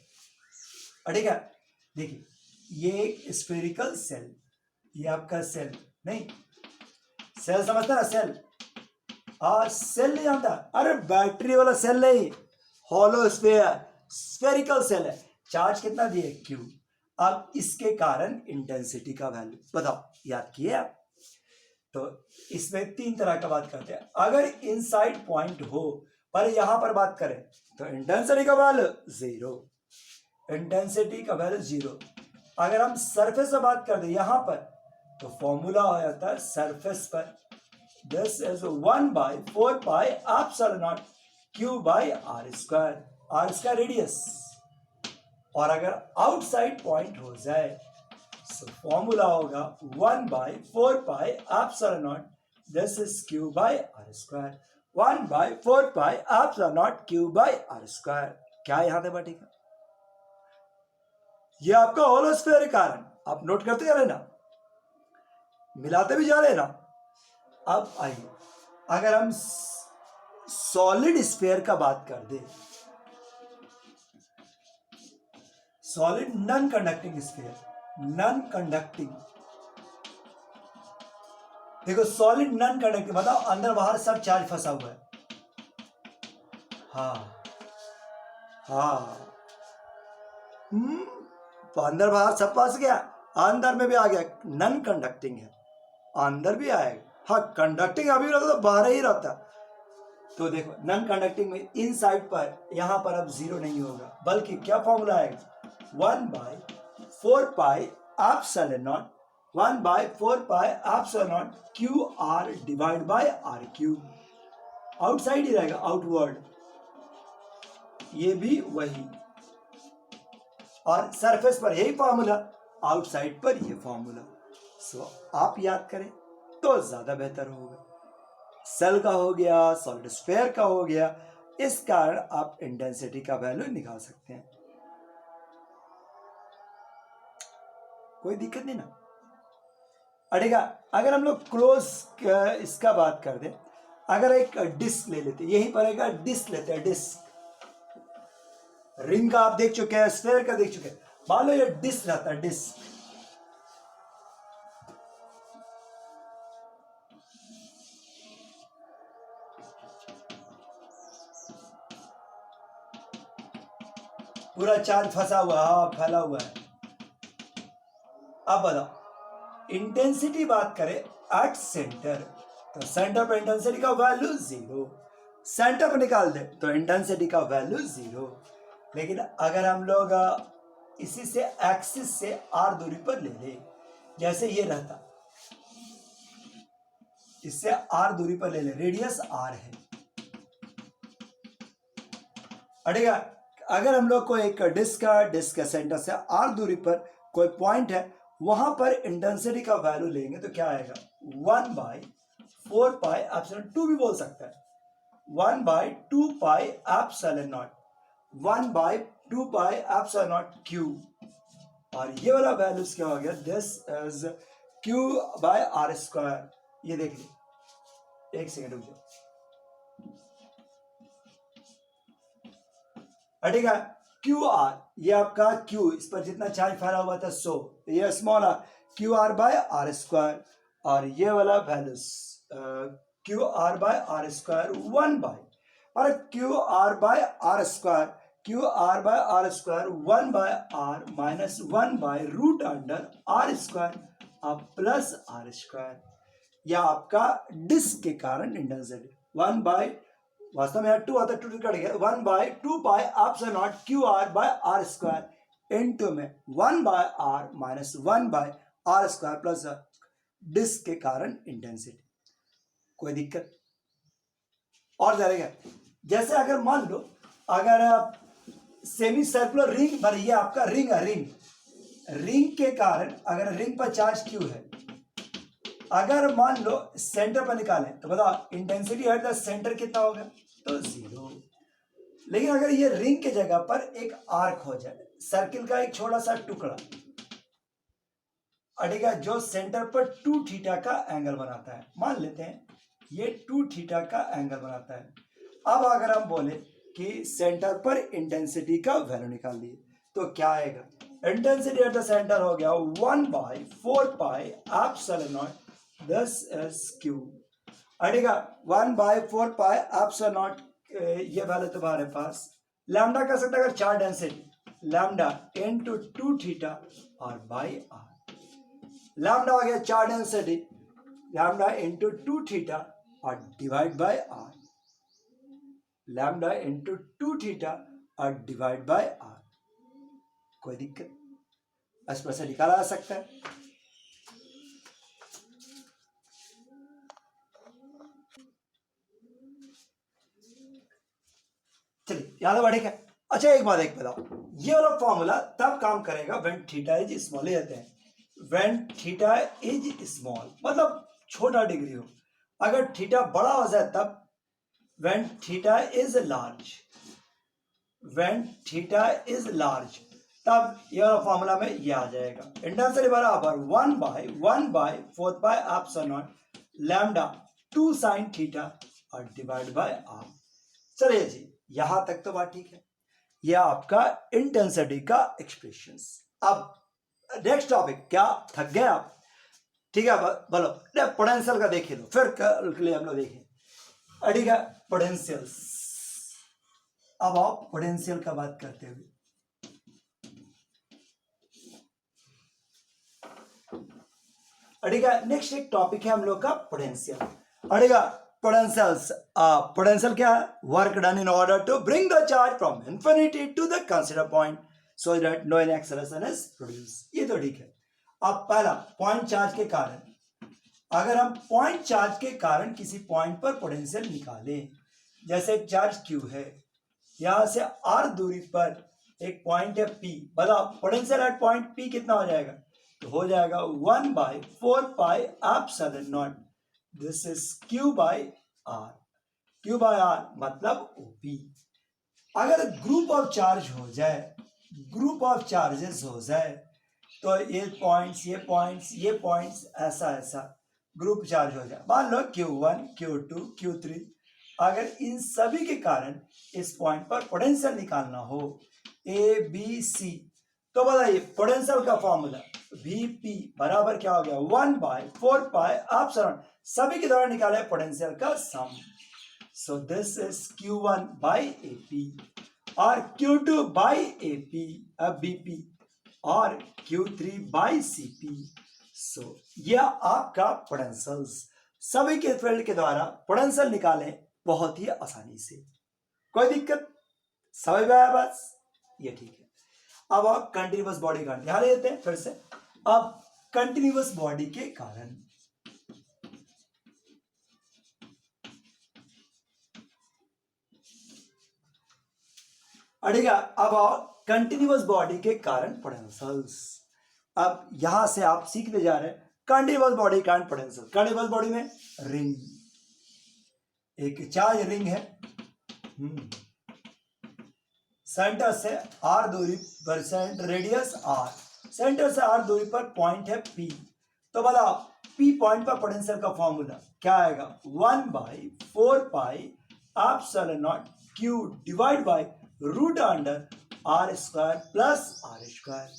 ठीक है। देखिए ये एक स्फेरिकल सेल, ये आपका सेल नहीं, सेल समझता ना, सेल, हाँ सेल नहीं आता, अरे बैटरी वाला सेल नहीं, हॉलो स्फेयर, स्फेरिकल सेल है। चार्ज कितना दिए, क्यू। अब इसके कारण इंटेंसिटी का वैल्यू बताओ, याद किए आप। तो इसमें तीन तरह का बात करते हैं। अगर इनसाइड पॉइंट हो, पर यहां पर बात करें तो इंटेंसिटी का वैल्यू 0, इंटेंसिटी का वैल्यू 0। अगर हम सरफेस से बात कर दें यहां पर, तो फॉर्मूला हो जाता है सरफेस पर, this is 1/4 pi epsilon naught q by r square radius. और अगर आउटसाइड पॉइंट हो जाए तो फॉर्मूला होगा 1/4 pi epsilon naught, this is q by r square, 1/4 pi epsilon naught q by r square. क्या यहां तक ठीक है। ये आपका होलो स्फीयर के कारण, आप नोट करते जा रहे ना, मिलाते भी जा रहे ना। अब आइए, अगर हम सॉलिड स्फीयर का बात कर दे, solid non conducting sphere, non conducting, देखो सॉलिड नॉन कंडक्टिंग बताओ, अंदर बाहर सब चार्ज फंसा हुआ है, हाँ हाँ, तो अंदर बाहर सब फंस गया, अंदर में भी आ गया, नॉन कंडक्टिंग है, अंदर भी आएगा। हाँ कंडक्टिंग अभी रहता तो बाहर ही रहता। तो देखो नॉन कंडक्टिंग में इन साइड पर, यहां पर अब 0 नहीं होगा, बल्कि क्या फॉर्मूला आएगा, 1/4 pi epsilon naught, 1/4 pi epsilon naught Q R divide by R cube. Outside ही रहेगा, आउटवर्ड, ये भी वही, और सरफेस पर यही फॉर्मूला, आउटसाइड पर ये फॉर्मूला। सो आप याद करें तो ज्यादा बेहतर होगा। सेल का हो गया, सॉलिड स्फीयर का हो गया, इस कारण आप इंटेंसिटी का वैल्यू निकाल सकते हैं, कोई दिक्कत नहीं ना। अड़ेगा अगर हम लोग क्लोज इसका बात कर दें, अगर एक डिस्क ले लेते, यहीं पर एक डिस्क लेते हैं, डिस्क, रिंग का आप देख चुके हैं, स्फीयर का देख चुके हैं, मान लो ये डिस्क रहता है, डिस्क, पूरा चार्ज फंसा हुआ, हाँ फैला हुआ है। अब बताओ इंटेंसिटी बात करें एट सेंटर, तो सेंटर पर इंटेंसिटी का वैल्यू 0, सेंटर पर निकाल दे तो इंटेंसिटी का वैल्यू 0। लेकिन अगर हम लोग इसी से एक्सिस से r दूरी पर ले ले, जैसे ये रहता, इससे आर दूरी पर ले ले, रेडियस आर है। अड़ेगा अगर हम लोग को एक डिस्क का सेंटर से आर दूरी पर कोई पॉइंट है, वहां पर इंटेंसिटी का वैल्यू लेंगे तो क्या आएगा, 1/4πε2 भी बोल सकता है, 1/2πε0, 1/2πε0 और ये वाला वैल्यूज क्या हो गया, दिस इज Q/r²। ये देख लीजिए, एक सेकेंड रुक जाओ, ठीक है। QR ये आपका Q, इस पर जितना चार्ज फैला हुआ था 100, ये स्मॉल QR/r², और ये वाला वैल्यूज QR/r², 1/, और QR/r², 1/r minus 1/√r² plus r², यह आपका डिस्क के कारण इंटेंसिटी 1/, वास्तव में 2 आता, 2 कट गया, 1/2πε0 QR/r² इनटू में 1/r minus 1/r² plus disc के कारण इंटेंसिटी। कोई दिक्कत और जाएगा, जैसे अगर मान लो अगर आप सेमी सर्कुलर रिंग पर, ये आपका रिंग है, रिंग के कारण अगर रिंग पर चार्ज Q है, अगर मान लो सेंटर पर निकालें तो बताओ इंटेंसिटी एट द सेंटर कितना होगा, तो 0। लेकिन अगर ये रिंग के जगह पर एक आर्क हो जाए, सर्किल का एक छोटा सा टुकड़ा अड़ेगा, जो सेंटर पर 2θ का एंगल बनाता है, मान लेते हैं ये 2θ का एंगल बनाता है। अब अगर हम बोले कि सेंटर पर इंटेंसिटी का वैल्यू निकाल लिए तो क्या आएगा, इंटेंसिटी एट द सेंटर हो गया 1/4πε0, दिस इज Q। अड़ेगा 1/4πε0, ये वैल्यू तुम्हारे पास लैम्डा कर सकते, अगर चार डेंसिटी लैम्डा इनटू 2θ और बाई आर, लैम्डा आ गया चार डेंसिटी, लैम्डा इनटू 2θ और divide by R, lambda into 2θ और डिवाइड बाय आर। कोई दिक्कत, इस पर से निकाला जा सकता है। चलिए याद बढ़ेगा। अच्छा एक बात एक बताओ, ये वाला फॉर्मूला तब काम करेगा व्हेन थीटा इज स्मॉल, लेते हैं व्हेन थीटा इज स्मॉल मतलब छोटा डिग्री हो, अगर थीटा बड़ा हो जाए तब when theta is large, when theta is large तब ये वाला फॉर्मूला में ये आ जाएगा, इंटेंसिटी बराबर 1/4πε0 लैम्डा 2 sin थीटा और डिवाइड बाय आर। चलिए जी यहां तक तो बात ठीक है, यह आपका इंटेंसिटी का एक्सप्रेशंस। अब नेक्स्ट टॉपिक, क्या थक गए आप, ठीक है बोलो, पोटेंशियल का देख लो, फिर कल के लिए हम लोग देखें, ठीक है पोटेंशियल्स। अब आप पोटेंशियल का बात करते हुए, ठीक है नेक्स्ट एक टॉपिक है हम लोग का पोटेंशियल। ठीक है पोटेंशियल्स, पोटेंशियल क्या है, work done in order to bring the charge from infinity to the consider point so that no acceleration is produce, ये तो ठीक है। अब पहला पॉइंट चार्ज के कारण, अगर हम पॉइंट चार्ज के कारण किसी पॉइंट पर पोटेंशियल निकालें, जैसे एक चार्ज Q है, यहां से r दूरी पर एक पॉइंट है P, बताओ पोटेंशियल एट पॉइंट P कितना हो जाएगा, तो हो जाएगा 1/4πε0, दिस इज Q/r, Q/r मतलब OP। अगर ग्रुप ऑफ चार्ज हो जाए, ग्रुप ऑफ चार्जेस हो जाए, तो ये पॉइंट्स ये पॉइंट्स ये पॉइंट्स ऐसा ऐसा ग्रुप चार्ज हो जाए, मान लो Q1 Q2 Q3, अगर इन सभी के कारण इस पॉइंट पर पोटेंशियल निकालना हो ABC, तो बताइए पोटेंशियल का फॉर्मूला VP बराबर क्या हो गया, 1/4πε0, सभी के द्वारा निकाले पोटेंशियल का सम, सो दिस इज Q1/AP और Q2/AP BP और Q3/CP। सो यह आपका पोटेंशियल्स, सभी के फील्ड के द्वारा पोटेंशियल निकालें बहुत ही आसानी से, कोई दिक्कत समझ में आया, बस ये ठीक है। अब आप कंटिन्यूअस बॉडी का ध्यान देते हैं फिर से। अब कंटिन्यूअस बॉडी के कारण ठीक है, अब कंटिन्यूअस बॉडी के कारण पोटेंशियल्स। अब यहां से आप सीखते जा रहे हैं कंटिन्यूअस बॉडी कारण पोटेंशियल। कंटिन्यूअस बॉडी में रिंग, एक चार्ज रिंग है, सेंटर से r दूरी पर, रेडियस r, सेंटर से r दूरी पर पॉइंट है P। तो बताओ P पॉइंट पर पोटेंशियल का फॉर्मूला क्या आएगा? 1/4πε0 q divide by root under r square plus r square.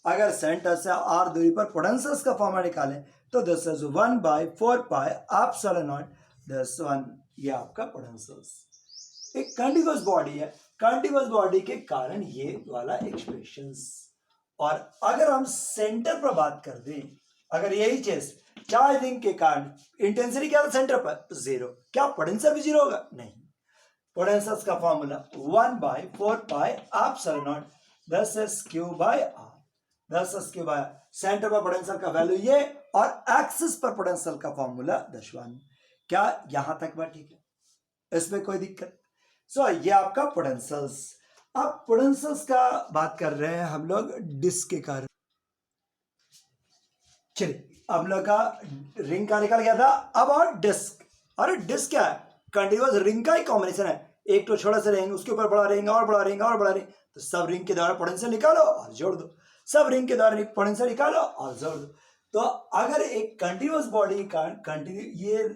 अगर सेंटर से r दूरी पर पोटेंशियल का फॉर्मूला निकालें तो दिस इज 1/4πε0 दिस वन, ये आपका पोटेंशियल। एक कंटिन्यूअस बॉडी है, कंटिन्यूअस बॉडी के कारण ये वाला एक्सप्रेशंस। और अगर हम सेंटर पर बात कर दें, अगर यही चीज चार्ज रिंग के कारण इंटेंसिटी क्या था सेंटर पर? 0, क्या पोटेंशियल भी 0 होगा? नहीं। पोटेंशियल का फॉर्मूला 1/4πε0 10s³ सेंटर पर पोटेंशियल का वैल्यू ये, और एक्सिस पर पोटेंशियल का फॉर्मूला 10। क्या यहां तक बात ठीक है? इसमें कोई दिक्कत? सो ये आपका पोटेंशियल्स। अब पोटेंशियल्स का बात कर रहे हैं हम लोग डिस्क के कारण। चलिए, अब लोग का रिंग का निकल गया था, अब और डिस्क। अरे डिस्क क्या है? कंटिन्यूअस रिंग का ही कॉम्बिनेशन है, एक तो छोटा सा रिंग, उसके ऊपर बड़ा रिंग और बड़ा रिंग और बड़ा रिंग। तो सब रिंग के द्वारा पोटेंशियल निकालो और जोड़ दो, सब रिंग के द्वारा पोटेंशियल निकालो और जोड़ दो। तो अगर एक कंटिन्यूअस बॉडी का ये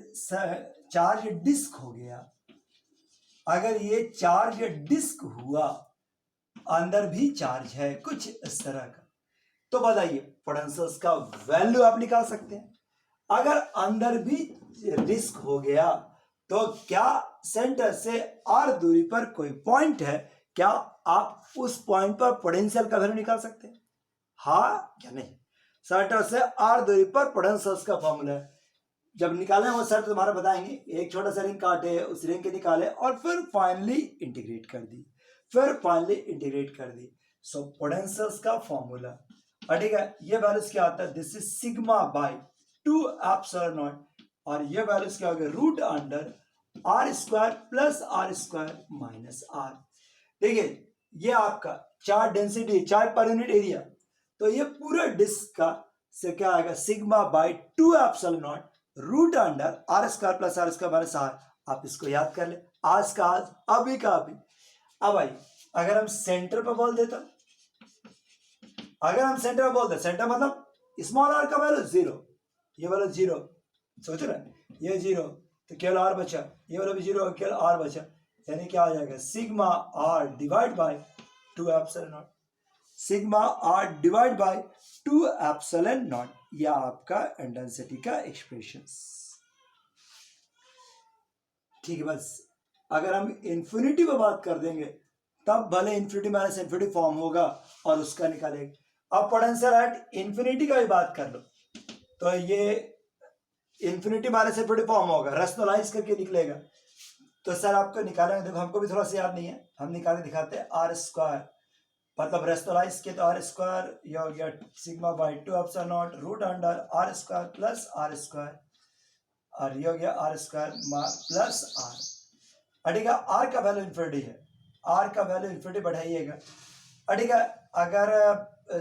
चार्ज डिस्क हो गया, अगर ये चार्ज डिस्क हुआ, अंदर भी चार्ज है कुछ इस तरह का, तो बताइए पोटेंशियल्स का वैल्यू आप निकाल सकते हैं। अगर अंदर भी डिस्क हो गया तो क्या सेंटर से r दूरी पर कोई पॉइंट है, क्या आप उस पॉइंट पर पोटेंशियल का वैल्यू निकाल सकते हैं? हाँ या नहीं? सेंटर से r दूरी पर पोटेंशियल्स का फॉर्मूला है, जब निकाले वो सर तुम्हारा बताएंगे। एक छोटा सा रिंग काटे, उस रिंग के निकाले और फिर फाइनली इंटीग्रेट कर दी, सो पोटेंशियल्स का फॉर्मूला, ठीक है, ये वैल्यूज क्या आता है? दिस इज σ/2ε0, और ये वैल्यूज क्या हो गया? Root under r² plus r² minus r। देखिए ये आपका charge density, charge per unit area, तो ये पूरा डिस्क का से क्या आएगा? σ/2ε0 root under r² plus r² minus r। आप इसको याद कर ले, आज का आज, अभी का अभी। अब भाई अगर हम सेंटर पर बोल देता, सेंटर मतलब स्मॉल r का वैल्यू 0, ये वाला 0, सोचो ना, ये 0 तो केवल r बचा, ये वाला भी 0 केवल r बचा, यानी क्या आ जाएगा? σr डिवाइड बाय 2ε0, ये आपका इंटेंसिटी का एक्सप्रेशंस। ठीक है, बस अगर हम इंफिनिटी पर बात कर देंगे तब भले इंफिनिटी माइनस इंफिनिटी फॉर्म होगा और उसका निकालेंगे। अब पोटेंशियल एट इंफिनिटी का भी बात कर लो तो ये इंफिनिटी माइनस इंफिनिटी फॉर्म होगा, रैशनलाइज करके निकलेगा। तो सर आपको निकालेंगे, देखो हमको भी थोड़ा सा याद नहीं है, हम निकाले दिखाते हैं। r², मतलब रैशनलाइज किया तो r², ये हो गया σ/2ε0 root under r² plus r², और ये हो गया r² प्लस r। ठीक है, r का वैल्यू इंफिनिटी है, r का वैल्यू इंफिनिटी बढ़ाइएगा। ठीक है, अगर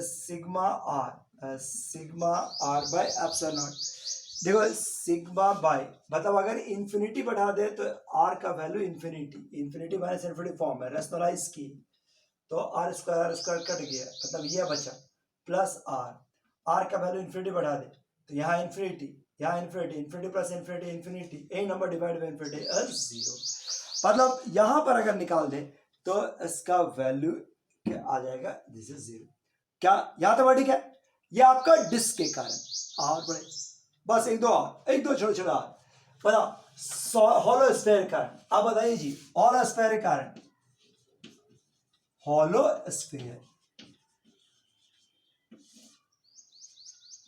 σr/ε0, देखो मतलब अगर इंफिनिटी बढ़ा दे तो r का value infinity minus infinity form है, रैशनलाइज की तो r² कट गया, मतलब ये बचा प्लस r का वैल्यू इंफिनिटी बढ़ा दे तो यहाँ infinity plus infinity, A number divide by infinity is 0। मतलब यहां पर अगर निकाल दे तो इसका वैल्यू क्या आ जाएगा? This is 0। क्या यहां तो ठीक है? ये आपका डिस्क के कारण और बड़े, बस एक दो छोटे बताओ हॉलो स्फीयर कारण। अब बताइए जी, हॉलो स्फीयर के कारण, हॉलो स्फीयर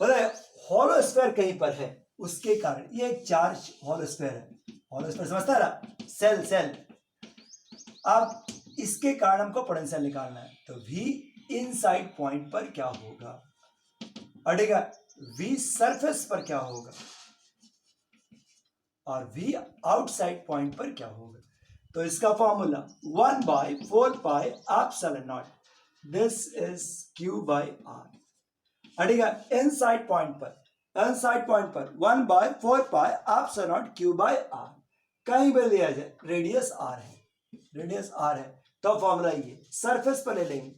बताइए, हॉलो स्फीयर कहीं पर है उसके कारण ये एक चार्ज हॉलो स्फीयर है, हॉलो स्फीयर समझता है ना, सेल। अब इसके कारण हमको पोटेंशियल निकालना है, तो V इनसाइड पॉइंट पर क्या होगा, और ठीक है V सरफेस पर क्या होगा और V आउटसाइड पॉइंट पर क्या होगा। तो इसका formula 1/4 epsilon naught, this is Q by r. ठीक है, इनसाइड पॉइंट पर 1/4 epsilon naught Q by r कहीं भी लिया जाए, रेडियस आर है, तो फॉर्मूला ये सरफेस पर ले लेंगे,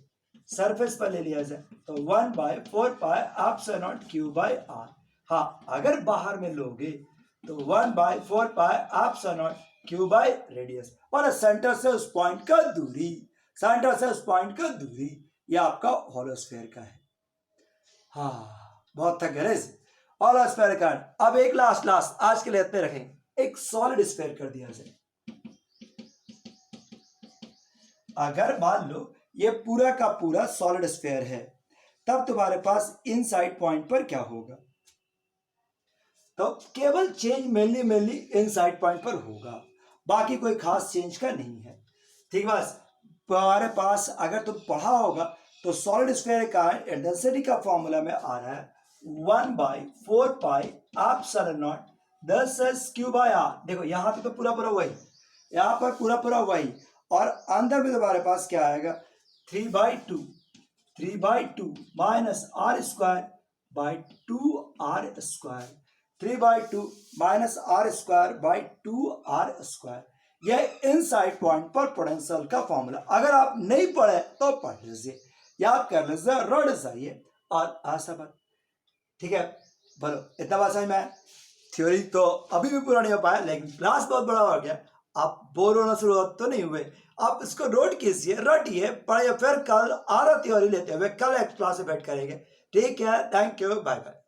सरफेस पर ले लिया जाए तो 1/4 epsilon naught Q by r. हाँ, अगर बाहर में लोगे तो 1/4 epsilon naught Q by radius, और सेंटर से उस पॉइंट का दूरी, ये आपका होलोस्फीयर का है। हाँ, बहुत थक गए होलोस्फीयर का। अब एक लास्ट आज के लिए इतने रखेंगे, एक सॉलिड स्फीयर कर दिया जाए। अगर मान लो ये पूरा का पूरा सॉलिड स्फीयर है, तब तुम्हारे पास इनसाइड पॉइंट पर क्या होगा? तो केवल चेंज मेनली इनसाइड पॉइंट पर होगा, बाकी कोई खास चेंज का नहीं है। ठीक, बस तुम्हारे पास अगर तुम पढ़ा होगा तो सॉलिड स्फीयर का इंटेंसिटी का फॉर्मूला में आ रहा है 1/4 epsilon naught this is Q by r. देखो यहाँ पे तो पूरा वही, यहाँ पर पूरा वही, और अंदर में तुम्हारे पास क्या आएगा 3/2 minus r square by 2r², 3/2 minus r² by 2r²। यह इनसाइड पॉइंट पर पोटेंशियल का फॉर्मूला। अगर आप नहीं पढ़े तो पढ़ लीजिए, याद कर लीजिए, रोड जाइए और आशा बात। ठीक है, बोलो इतना बात समझ में? थ्योरी तो अभी भी पूरा नहीं हो पाया, लेकिन क्लास बहुत बड़ा हो गया, आप बोर होना शुरू तो नहीं हुए। आप इसको नोट कीजिए, रटिए, पढ़िए, फिर कल आरा थ्योरी लेते हुए कल एक क्लास में बैठ करेंगे। ठीक है, थैंक यू, बाय बाय।